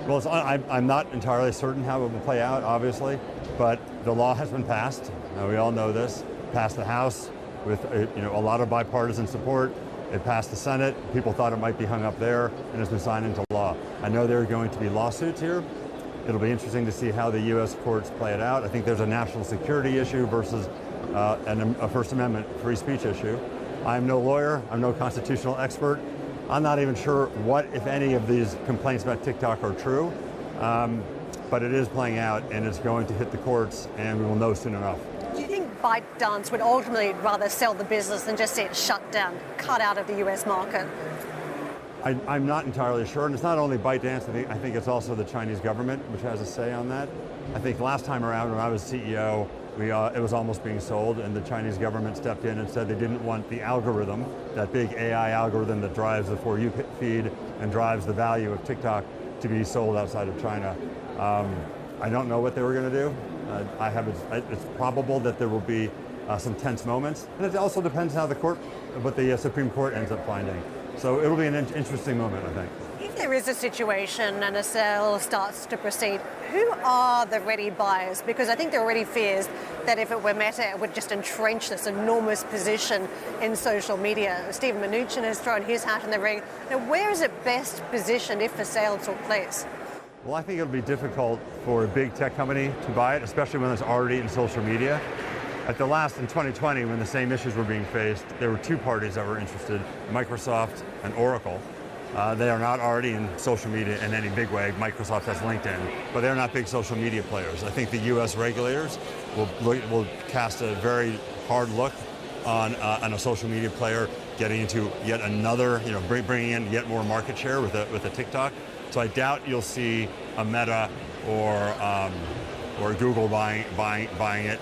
Well, I'm not entirely certain how it will play out, obviously, but the law has been passed. We all know this. Passed the House with a lot of bipartisan support. It passed the Senate. People thought it might be hung up there, and it's been signed into law. I know there are going to be lawsuits here. It'll be interesting to see how the U.S. courts play it out. I think there's a national security issue versus a First Amendment free speech issue. I'm no lawyer. I'm no constitutional expert. I'm not even sure what, if any, of these complaints about TikTok are true, but it is playing out, and it's going to hit the courts, and we will know soon enough. Do you think ByteDance would ultimately rather sell the business than just see it shut down, cut out of the US market? I'm not entirely sure, and it's not only ByteDance. I think it's also the Chinese government, which has a say on that. I think last time around when I was CEO, it was almost being sold, and the Chinese government stepped in and said they didn't want the algorithm, that big AI algorithm that drives the For You feed and drives the value of TikTok, to be sold outside of China. I don't know what they were going to do. It's probable that there will be some tense moments, and it also depends how what the Supreme Court ends up finding. So it'll be an interesting moment, I think. If there is a situation and a sale starts to proceed, who are the ready buyers? Because I think there are already fears that if it were Meta, it would just entrench this enormous position in social media. Steve Mnuchin has thrown his hat in the ring. Now, where is it best positioned if the sale took place? Well, I think it'll be difficult for a big tech company to buy it, especially when it's already in social media. In 2020, when the same issues were being faced, there were two parties that were interested, Microsoft and Oracle. They are not already in social media in any big way. Microsoft has LinkedIn, but they're not big social media players. I think the U.S. regulators will cast a very hard look on a social media player getting into yet another, bringing in yet more market share with a TikTok. So I doubt you'll see a Meta or Google buying it.